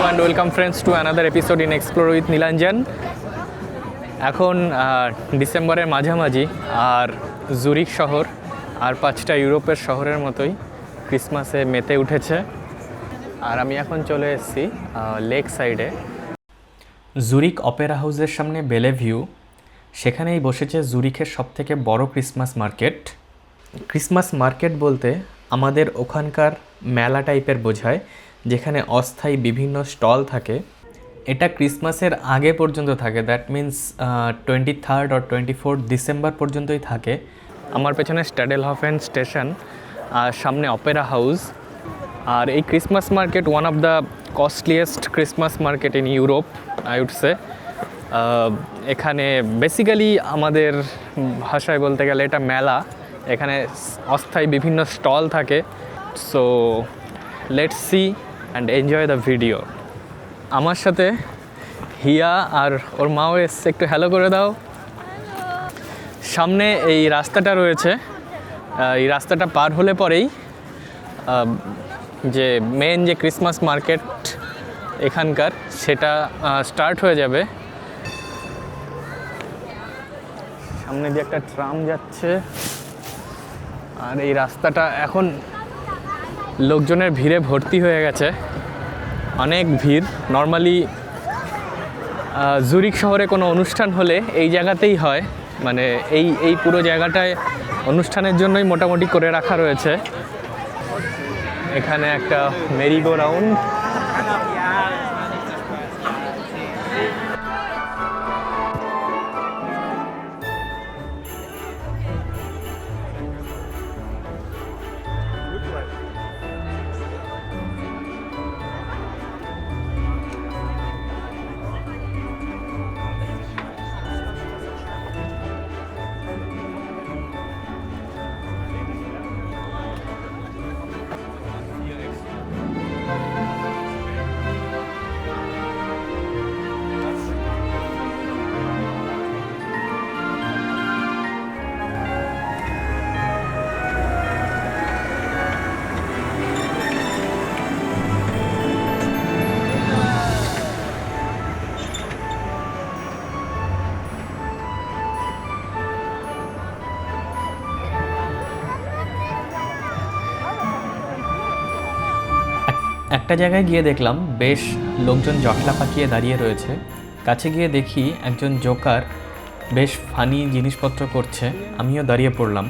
and welcome friends to another episode in Explore with Nilanjan. এখন ডিসেম্বরের মাঝামাঝি আর Zurich শহর আর 5টা ইউরোপের শহরের মতোই ক্রিসমাসে মেতে উঠেছে। আর আমি এখন চলে এসেছি লেক সাইডে, জুরিক অপেরা হাউসের সামনে বেলেভিউ। সেখানেই বসেছে জুরিকের সবথেকে বড় ক্রিসমাস মার্কেট। ক্রিসমাস মার্কেট বলতে আমাদের ওখানকার মেলা টাইপের বোঝায়, যেখানে অস্থায়ী বিভিন্ন স্টল থাকে। এটা ক্রিসমাসের আগে পর্যন্ত থাকে, that means 23rd or 24th December পর্যন্তই থাকে। আমার পেছনে স্ট্যাডেলহফেন স্টেশন আর সামনে অপেরা হাউস। আর এই Christmas market one of the costliest Christmas market in Europe I would say. এখানে বেসিক্যালি আমাদের ভাষায় বলতে গেলে এটা মেলা। এখানে অস্থায়ী বিভিন্ন স্টল থাকে। So let's see and enjoy the video. আমার সাথে হিয়া আর ওর মাও এসছে, একটু হ্যালো করে দাও। সামনে এই রাস্তাটা রয়েছে, এই রাস্তাটা পার হলে পরেই যে মেন যে ক্রিসমাস মার্কেট এখানকার সেটা স্টার্ট হয়ে যাবে। সামনে দিয়ে একটা ট্রাম যাচ্ছে আর এই রাস্তাটা এখন লোকজনের ভিড়ে ভর্তি হয়ে গেছে, অনেক ভিড়। নর্মালি জুরিক শহরে কোনো অনুষ্ঠান হলে এই জায়গাতেই হয়, মানে এই পুরো জায়গাটায় অনুষ্ঠানের জন্যই মোটামুটি করে রাখা রয়েছে। এখানে একটা মেরিগো রাউন্ড, একটা জায়গায় গিয়ে দেখলাম বেশ লোকজন জটলা পাকিয়ে দাঁড়িয়ে রয়েছে। কাছে গিয়ে দেখি একজন জোকার বেশ ফানি জিনিসপত্র করছে, আমিও দাঁড়িয়ে পড়লাম।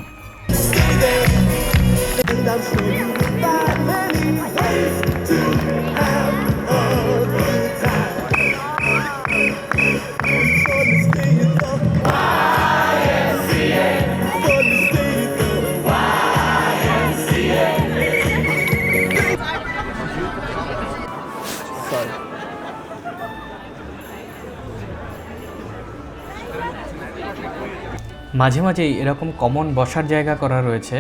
মাঝে মাঝেই এরকম কমন বসার জায়গা করা রয়েছে,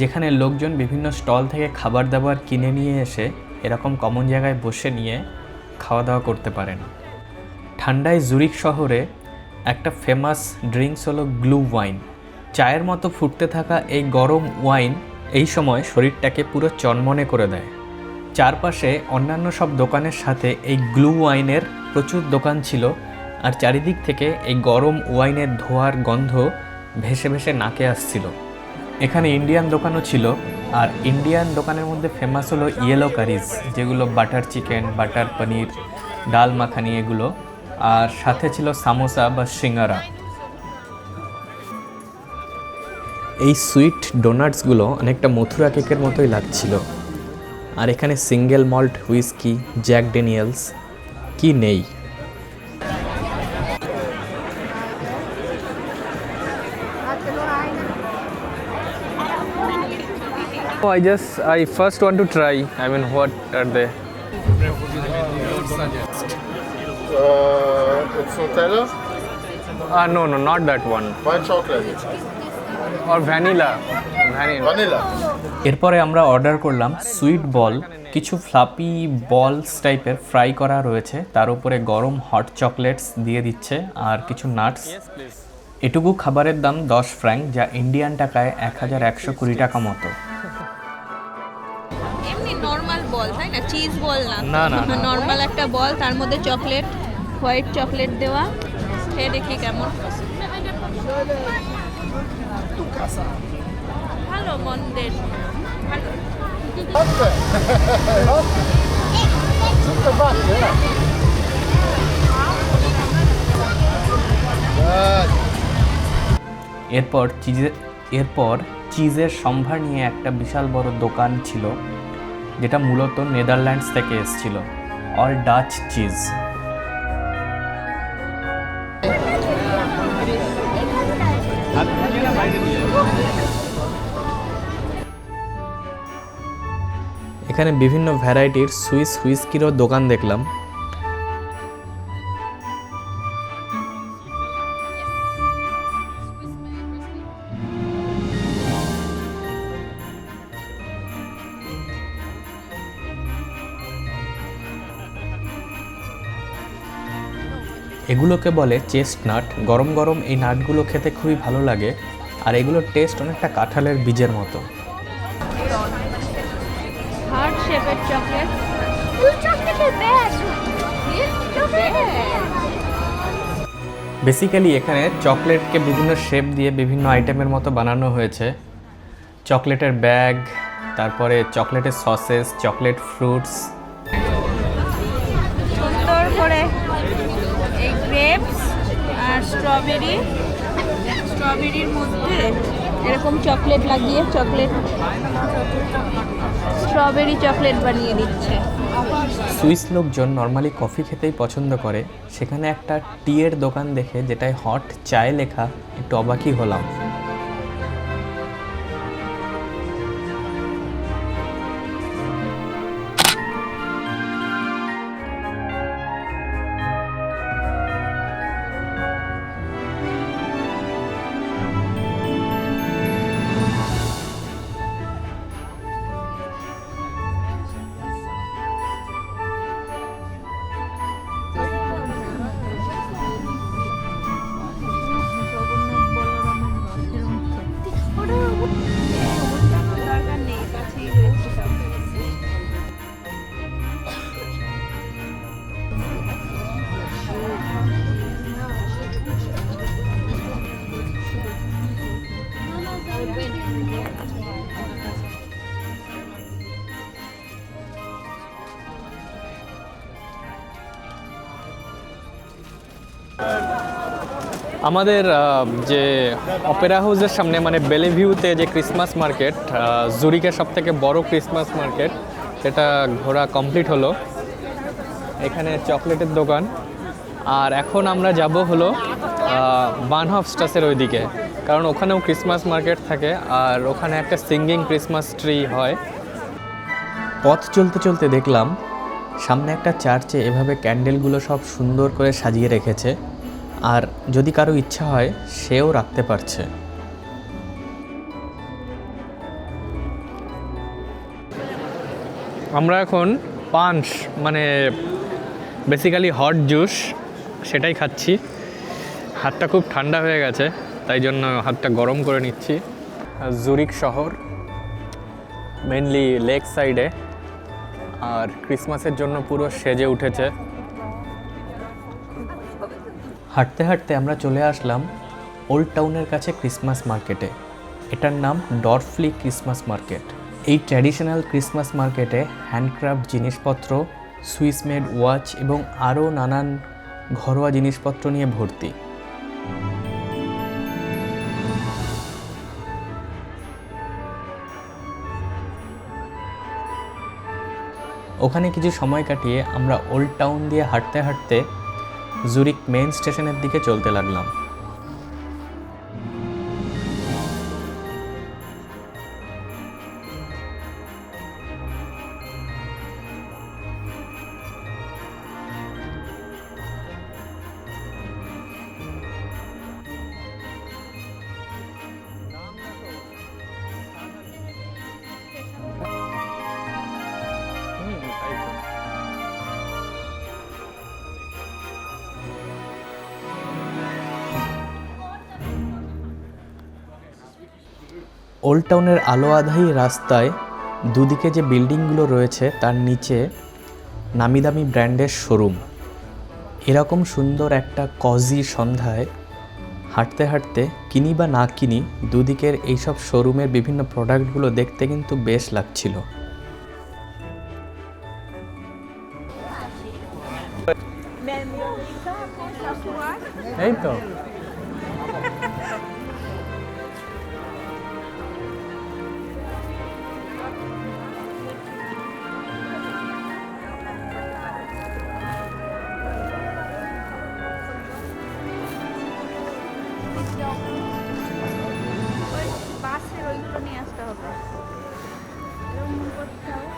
যেখানে লোকজন বিভিন্ন স্টল থেকে খাবার দাবার কিনে নিয়ে এসে এরকম কমন জায়গায় বসে নিয়ে খাওয়া দাওয়া করতে পারেন। ঠান্ডায় জুরিক শহরে একটা ফেমাস ড্রিঙ্কস হলো গ্লু ওয়াইন। চায়ের মতো ফুটতে থাকা এই গরম ওয়াইন এই সময় শরীরটাকে পুরো চনমনে করে দেয়। চারপাশে অন্যান্য সব দোকানের সাথে এই গ্লু ওয়াইনের প্রচুর দোকান ছিল, আর চারিদিক থেকে এই গরম ওয়াইনের ধোঁয়ার গন্ধ ভেসে ভেসে নাকে আসছিল। এখানে ইন্ডিয়ান দোকানও ছিল, আর ইন্ডিয়ান দোকানের মধ্যে ফেমাস হলো ইয়েলো কারিজ, যেগুলো বাটার চিকেন, বাটার পনির, ডাল মাখানি এগুলো, আর সাথে ছিল সামোসা বা সিঙ্গারা। এই সুইট ডোনাটসগুলো অনেকটা মথুরা কেকের মতোই লাগছিল। আর এখানে single malt whisky, Jack Daniels কি নেই। I first want to try. I mean, what are they? It's Nutella No, not that one. white chocolate. Or vanilla. Vanilla. এরপরে আমরা অর্ডার করলাম সুইট বল। কিছু ফ্লাপি বলস টাইপের ফ্রাই করা রয়েছে, তার উপরে গরম হট চকলেটস দিয়ে দিচ্ছে আর কিছু নাটস। এটুকু খাবারের দাম 10 ফ্র্যাঙ্ক, যা ইন্ডিয়ান টাকায় 1120 টাকা মতো। এমনি নরমাল বল তাই না? চিজ বল না, না না, না। নর্মাল একটা বল, তার মধ্যে চকলেট, হোয়াইট চকলেট দেওয়া। খেয়ে দেখি কেমন। ভালো, মন্দের ভালো। এরপর চিজের সম্ভার নিয়ে একটা বিশাল বড় দোকান ছিল, যেটা মূলত নেদারল্যান্ডস থেকে এসেছিল। All Dutch cheese. এখানে বিভিন্ন ভ্যারাইটির সুইস হুইস্কিরও দোকান দেখলাম। এগুলোকে বলে চেস্টনাট। গরম গরম এই নাটগুলো খেতে খুবই ভালো লাগে, আর এগুলোর টেস্ট অনেকটা কাঁঠালের বীজের মতো। হার্ট শেপের চকলেট। বেসিক্যালি এখানে চকলেটকে বিভিন্ন শেপ দিয়ে বিভিন্ন আইটেমের মতো বানানো হয়েছে। চকলেটের ব্যাগ, তারপরে চকলেটের সসেস, চকলেট ফ্রুটস। সুন্দর করে এই গ্রেপস আর স্ট্রবেরির মধ্যে এরকম চকলেট লাগিয়ে স্ট্রবেরি চকলেট বানিয়ে দিচ্ছে। সুইস লোকজন নর্মালি কফি খেতেই পছন্দ করে, সেখানে একটা টিয়ের দোকান দেখে যেটায় হট চায় লেখা একটু অবাকই হলাম। আমাদের যে অপেরা হাউসের সামনে মানে বেলেভিউতে যে ক্রিসমাস মার্কেট, জুরিকের সব থেকে বড় ক্রিসমাস মার্কেট, সেটা ঘোরা কমপ্লিট হলো। এখানে চকলেটের দোকান। আর এখন আমরা যাব হলো বার্নহফস্ট্রাসের ওইদিকে, কারণ ওখানেও ক্রিসমাস মার্কেট থাকে আর ওখানে একটা সিঙ্গিং ক্রিসমাস ট্রি হয়। পথ চলতে চলতে দেখলাম সামনে একটা চার্চে এভাবে ক্যান্ডেলগুলো সব সুন্দর করে সাজিয়ে রেখেছে, আর যদি কারো ইচ্ছা হয় সেও রাখতে পারছে। আমরা এখন পাঞ্চ মানে বেসিক্যালি হট জুস সেটাই খাচ্ছি। হাতটা খুব ঠান্ডা হয়ে গেছে, তাই জন্য হাতটা গরম করে নিচ্ছি। জুরিক শহর মেনলি লেক সাইডে, আর ক্রিসমাসের জন্য পুরো সেজে উঠেছে। হাঁটতে হাঁটতে আমরা চলে আসলাম ওল্ড টাউনের কাছে ক্রিসমাস মার্কেটে। এটার নাম ডরফলি ক্রিসমাস মার্কেট। এই ট্র্যাডিশনাল ক্রিসমাস মার্কেটে হ্যান্ডক্রাফট জিনিসপত্র, সুইস মেড ওয়াচ এবং আরও নানান ঘরোয়া জিনিসপত্র নিয়ে ভর্তি। ওখানে কিছু সময় কাটিয়ে আমরা ওল্ড টাউন দিয়ে হাঁটতে হাঁটতে জুরিক মেইন স্টেশনের দিকে চলতে লাগলাম। ওল্ড টাউনের আলো আঁধাই রাস্তায় দুদিকে যে বিল্ডিংগুলো রয়েছে তার নিচে নামি দামি ব্র্যান্ডের শোরুম। এরকম সুন্দর একটা কজি সন্ধ্যায় হাঁটতে হাঁটতে কিনি বা না কিনি, দুদিকের এইসব শোরুমের বিভিন্ন প্রোডাক্টগুলো দেখতে কিন্তু বেশ লাগছিল। এই তো বাসের ওইগুলো নিয়ে আসতে হবে। এরকম করতে হবে।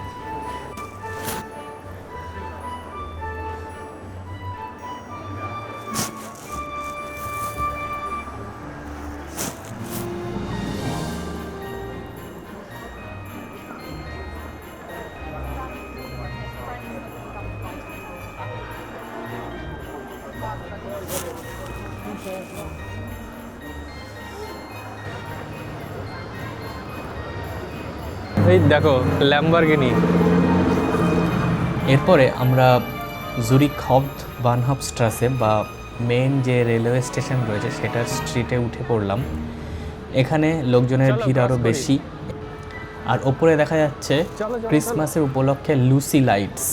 এই দেখো ল্যাম্বরগিনি। এরপরে আমরা জুরিক হাউপ্ট বানহাফস্ট্রাসে বা মেন যে রেলওয়ে স্টেশন রয়েছে সেটার স্ট্রিটে উঠে পড়লাম। এখানে লোকজনের ভিড় আরও বেশি, আর ওপরে দেখা যাচ্ছে ক্রিসমাসের উপলক্ষে লুসি লাইটস।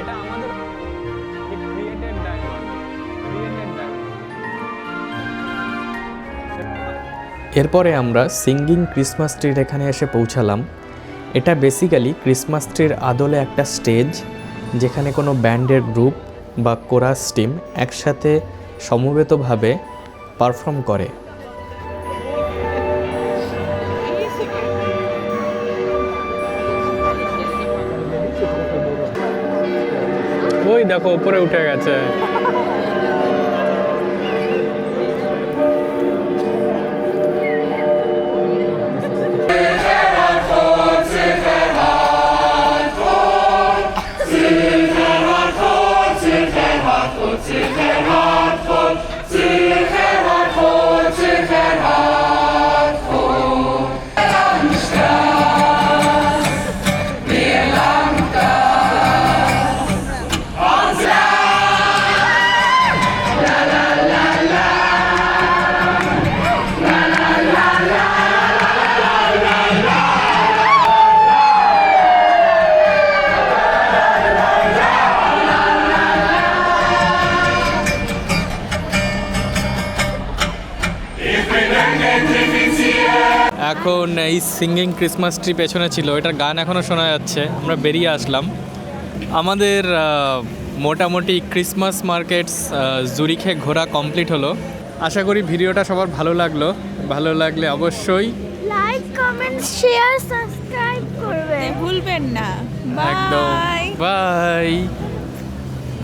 এটা আমাদের ক্রিয়েটেড ডায়মন্ড। এরপরে আমরা সিঙ্গিং ক্রিসমাস ট্রির এখানে এসে পৌঁছালাম। এটা বেসিক্যালি ক্রিসমাস ট্রির আদলে একটা স্টেজ, যেখানে কোনো ব্যান্ডের গ্রুপ বা কোরাস টিম একসাথে সমবেতভাবে পারফর্ম করে। ওই দেখো উপরে উঠে গেছে। এখন এই সিঙ্গিং ক্রিসমাস ট্রি পেছনে ছিল, এটার গান এখনও শোনা যাচ্ছে। আমরা বেরিয়ে আসলাম। আমাদের মোটামুটি ক্রিসমাস মার্কেটস জুরিখে ঘোরা কমপ্লিট হলো। আশা করি ভিডিওটা সবার ভালো লাগলো। ভালো লাগলে অবশ্যই লাইক, কমেন্ট, শেয়ার, সাবস্ক্রাইব করবেন। ভুলবেন না। একদম বাই। বাই।